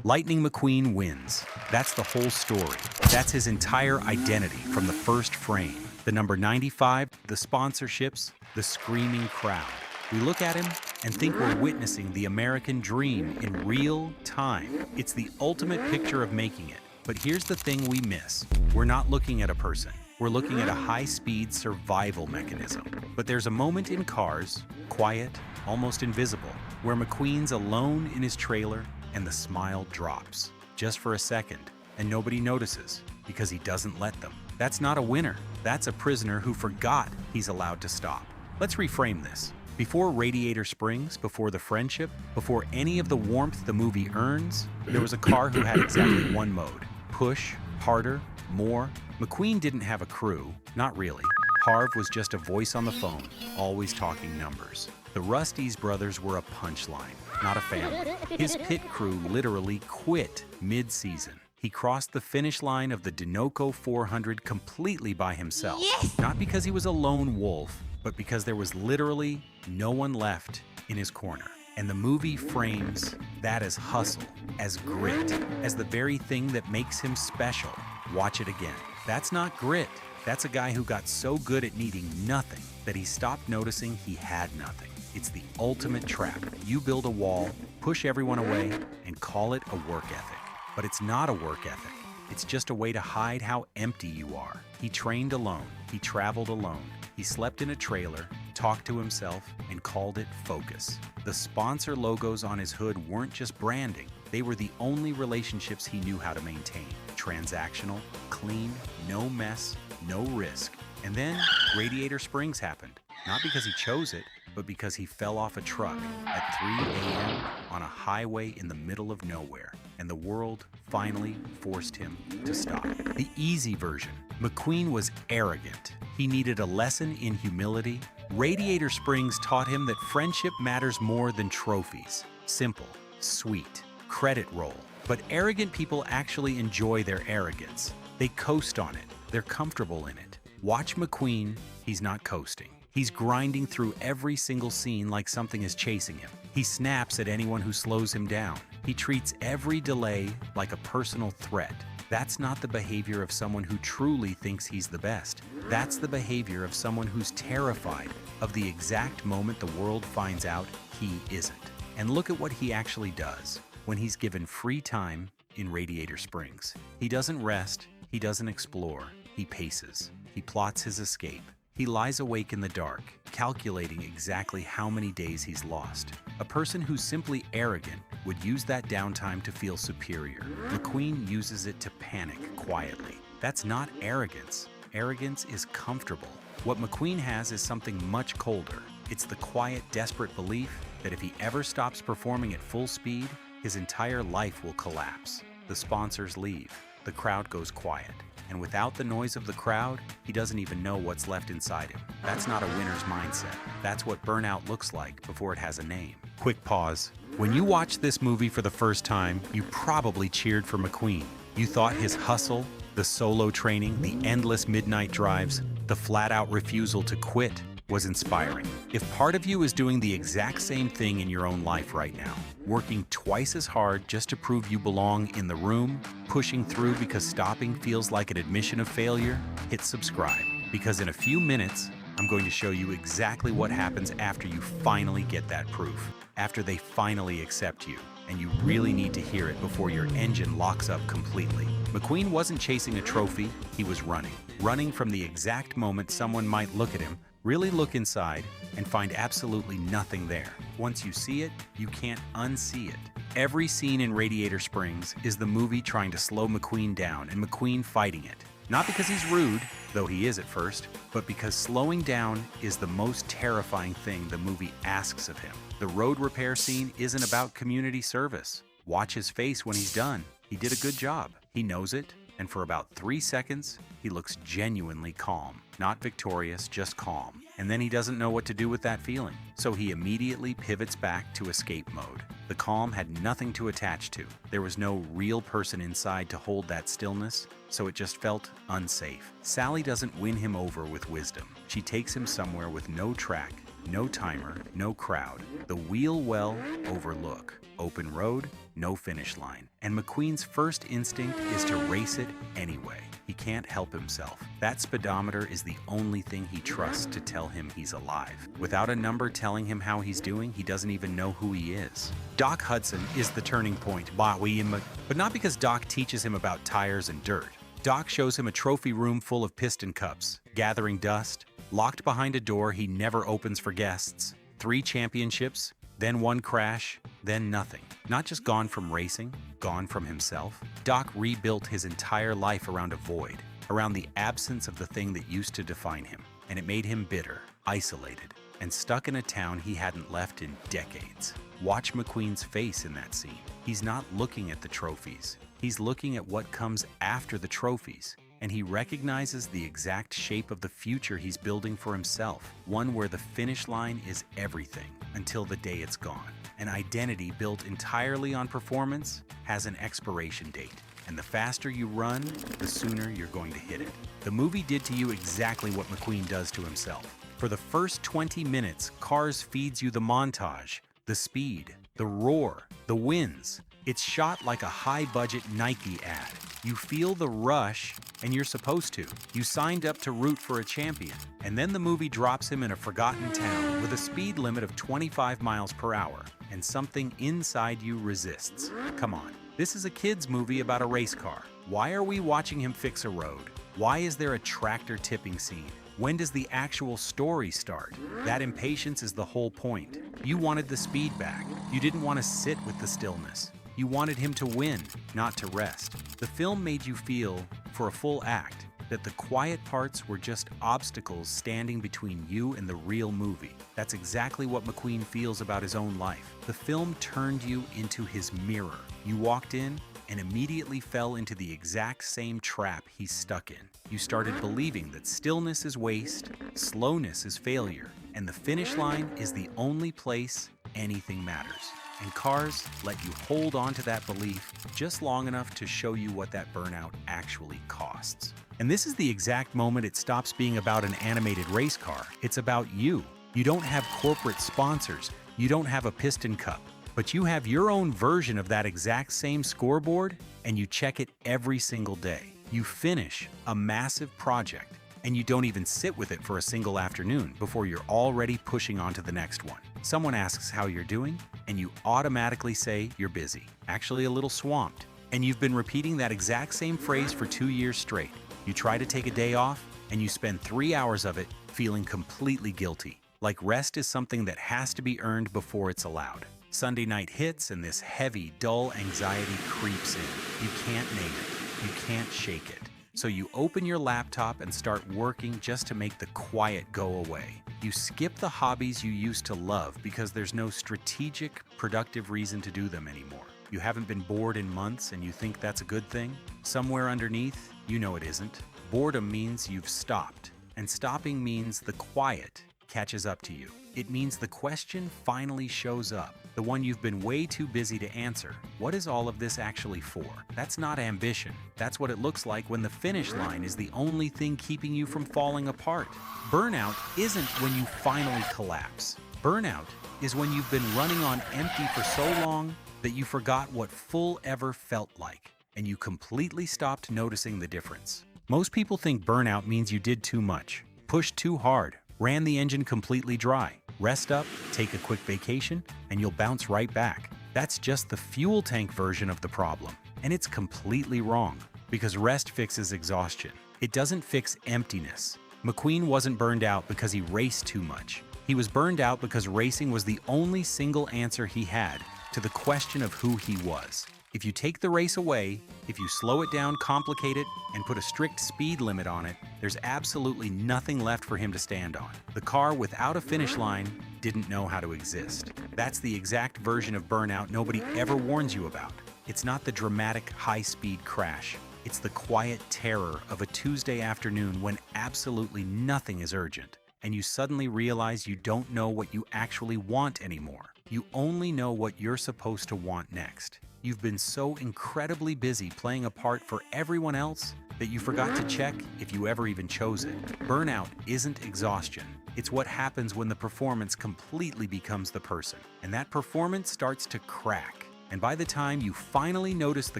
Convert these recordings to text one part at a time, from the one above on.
Lightning McQueen wins. That's the whole story. That's his entire identity from the first frame. The number 95, the sponsorships, the screaming crowd. We look at him and think we're witnessing the American dream in real time. It's the ultimate picture of making it. But here's the thing we miss. We're not looking at a person. We're looking at a high-speed survival mechanism. But there's a moment in Cars, quiet, almost invisible, where McQueen's alone in his trailer and the smile drops. Just for a second, and nobody notices because he doesn't let them. That's not a winner. That's a prisoner who forgot he's allowed to stop. Let's reframe this. Before Radiator Springs, before the friendship, before any of the warmth the movie earns, there was a car who had exactly one mode. Push, harder, more. McQueen didn't have a crew, not really. Harv was just a voice on the phone, always talking numbers. The Rust-eze brothers were a punchline, not a family. His pit crew literally quit mid-season. He crossed the finish line of the Dinoco 400 completely by himself. Yes! Not because he was a lone wolf, but because there was literally no one left in his corner. And the movie frames that as hustle, as grit, as the very thing that makes him special. Watch it again. That's not grit. That's a guy who got so good at needing nothing that he stopped noticing he had nothing. It's the ultimate trap. You build a wall, push everyone away, and call it a work ethic. But it's not a work ethic. It's just a way to hide how empty you are. He trained alone. He traveled alone. He slept in a trailer, talked to himself, and called it focus. The sponsor logos on his hood weren't just branding. They were the only relationships he knew how to maintain. Transactional, clean, no mess, no risk. And then Radiator Springs happened. Not because he chose it, but because he fell off a truck at 3 a.m. on a highway in the middle of nowhere, and the world finally forced him to stop. The easy version. McQueen was arrogant. He needed a lesson in humility. Radiator Springs taught him that friendship matters more than trophies. Simple, sweet, credit roll. But arrogant people actually enjoy their arrogance. They coast on it. They're comfortable in it. Watch McQueen, he's not coasting. He's grinding through every single scene like something is chasing him. He snaps at anyone who slows him down. He treats every delay like a personal threat. That's not the behavior of someone who truly thinks he's the best. That's the behavior of someone who's terrified of the exact moment the world finds out he isn't. And look at what he actually does when he's given free time in Radiator Springs. He doesn't rest, he doesn't explore, he paces. He plots his escape. He lies awake in the dark, calculating exactly how many days he's lost. A person who's simply arrogant would use that downtime to feel superior. McQueen uses it to panic quietly. That's not arrogance. Arrogance is comfortable. What McQueen has is something much colder. It's the quiet, desperate belief that if he ever stops performing at full speed, his entire life will collapse. The sponsors leave. The crowd goes quiet. And without the noise of the crowd, he doesn't even know what's left inside him. That's not a winner's mindset. That's what burnout looks like before it has a name. Quick pause. When you watched this movie for the first time, you probably cheered for McQueen. You thought his hustle, the solo training, the endless midnight drives, the flat-out refusal to quit was inspiring. If part of you is doing the exact same thing in your own life right now, working twice as hard just to prove you belong in the room, pushing through because stopping feels like an admission of failure, hit subscribe. Because in a few minutes, I'm going to show you exactly what happens after you finally get that proof, after they finally accept you, and you really need to hear it before your engine locks up completely. McQueen wasn't chasing a trophy, he was running. Running from the exact moment someone might look at him, really look inside, and find absolutely nothing there. Once you see it, you can't unsee it. Every scene in Radiator Springs is the movie trying to slow McQueen down and McQueen fighting it. Not because he's rude, though he is at first, but because slowing down is the most terrifying thing the movie asks of him. The road repair scene isn't about community service. Watch his face when he's done. He did a good job. He knows it, and for about 3 seconds, he looks genuinely calm. Not victorious, just calm. And then he doesn't know what to do with that feeling. So he immediately pivots back to escape mode. The calm had nothing to attach to. There was no real person inside to hold that stillness, so it just felt unsafe. Sally doesn't win him over with wisdom. She takes him somewhere with no track, no timer, no crowd. The wheel well overlook. Open road, no finish line. And McQueen's first instinct is to race it anyway. He can't help himself. That speedometer is the only thing he trusts to tell him he's alive. Without a number telling him how he's doing, he doesn't even know who he is. Doc Hudson is the turning point, but not because Doc teaches him about tires and dirt. Doc shows him a trophy room full of piston cups, gathering dust, locked behind a door he never opens for guests, 3 championships, then 1 crash, then nothing. Not just gone from racing, gone from himself. Doc rebuilt his entire life around a void, around the absence of the thing that used to define him. And it made him bitter, isolated, and stuck in a town he hadn't left in decades. Watch McQueen's face in that scene. He's not looking at the trophies. He's looking at what comes after the trophies. And he recognizes the exact shape of the future he's building for himself, one where the finish line is everything until the day it's gone. An identity built entirely on performance has an expiration date, and the faster you run, the sooner you're going to hit it. The movie did to you exactly what McQueen does to himself. For the first 20 minutes, Cars feeds you the montage, the speed, the roar, the wins. It's shot like a high-budget Nike ad. You feel the rush, and you're supposed to. You signed up to root for a champion. And then the movie drops him in a forgotten town with a speed limit of 25 miles per hour, and something inside you resists. Come on, this is a kid's movie about a race car. Why are we watching him fix a road? Why is there a tractor tipping scene? When does the actual story start? That impatience is the whole point. You wanted the speed back. You didn't want to sit with the stillness. You wanted him to win, not to rest. The film made you feel, for a full act, that the quiet parts were just obstacles standing between you and the real movie. That's exactly what McQueen feels about his own life. The film turned you into his mirror. You walked in and immediately fell into the exact same trap he's stuck in. You started believing that stillness is waste, slowness is failure, and the finish line is the only place anything matters. And Cars let you hold on to that belief just long enough to show you what that burnout actually costs. And this is the exact moment it stops being about an animated race car. It's about you. You don't have corporate sponsors. You don't have a piston cup. But you have your own version of that exact same scoreboard, and you check it every single day. You finish a massive project, and you don't even sit with it for a single afternoon before you're already pushing on to the next one. Someone asks how you're doing, and you automatically say you're busy, actually a little swamped. And you've been repeating that exact same phrase for 2 years straight. You try to take a day off, and you spend 3 hours of it feeling completely guilty, like rest is something that has to be earned before it's allowed. Sunday night hits, and this heavy, dull anxiety creeps in. You can't name it. You can't shake it. So you open your laptop and start working just to make the quiet go away. You skip the hobbies you used to love because there's no strategic, productive reason to do them anymore. You haven't been bored in months and you think that's a good thing? Somewhere underneath, you know it isn't. Boredom means you've stopped, and stopping means the quiet catches up to you. It means the question finally shows up, the one you've been way too busy to answer. What is all of this actually for? That's not ambition. That's what it looks like when the finish line is the only thing keeping you from falling apart. Burnout isn't when you finally collapse. Burnout is when you've been running on empty for so long that you forgot what full ever felt like, and you completely stopped noticing the difference. Most people think burnout means you did too much, pushed too hard, ran the engine completely dry. Rest up, take a quick vacation, and you'll bounce right back. That's just the fuel tank version of the problem. And it's completely wrong, because rest fixes exhaustion. It doesn't fix emptiness. McQueen wasn't burned out because he raced too much. He was burned out because racing was the only single answer he had to the question of who he was. If you take the race away, if you slow it down, complicate it, and put a strict speed limit on it, there's absolutely nothing left for him to stand on. The car without a finish line didn't know how to exist. That's the exact version of burnout nobody ever warns you about. It's not the dramatic high-speed crash. It's the quiet terror of a Tuesday afternoon when absolutely nothing is urgent, and you suddenly realize you don't know what you actually want anymore. You only know what you're supposed to want next. You've been so incredibly busy playing a part for everyone else that you forgot to check if you ever even chose it. Burnout isn't exhaustion. It's what happens when the performance completely becomes the person, and that performance starts to crack. And by the time you finally notice the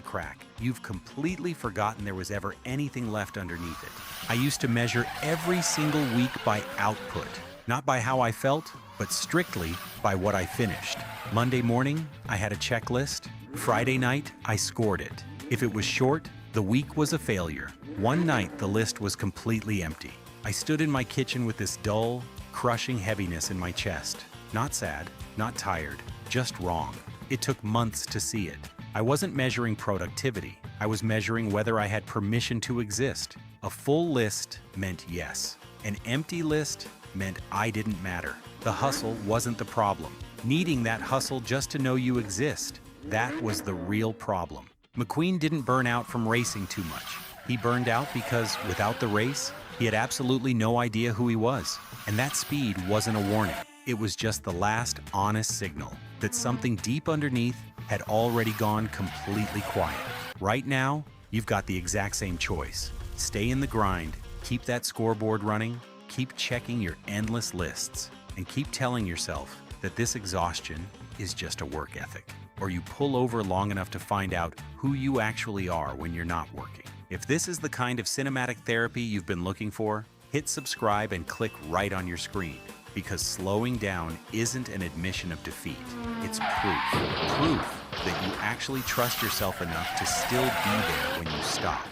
crack, you've completely forgotten there was ever anything left underneath it. I used to measure every single week by output, not by how I felt, but strictly by what I finished. Monday morning, I had a checklist. Friday night, I scored it. If it was short, the week was a failure. One night, the list was completely empty. I stood in my kitchen with this dull, crushing heaviness in my chest. Not sad, not tired, just wrong. It took months to see it. I wasn't measuring productivity. I was measuring whether I had permission to exist. A full list meant yes. An empty list meant I didn't matter. The hustle wasn't the problem. Needing that hustle just to know you exist, that was the real problem. McQueen didn't burn out from racing too much. He burned out because, without the race, he had absolutely no idea who he was. And that speed wasn't a warning. It was just the last honest signal that something deep underneath had already gone completely quiet. Right now, you've got the exact same choice. Stay in the grind, keep that scoreboard running, keep checking your endless lists, and keep telling yourself that this exhaustion is just a work ethic. Or you pull over long enough to find out who you actually are when you're not working. If this is the kind of cinematic therapy you've been looking for, hit subscribe and click right on your screen. Because slowing down isn't an admission of defeat. It's proof that you actually trust yourself enough to still be there when you stop.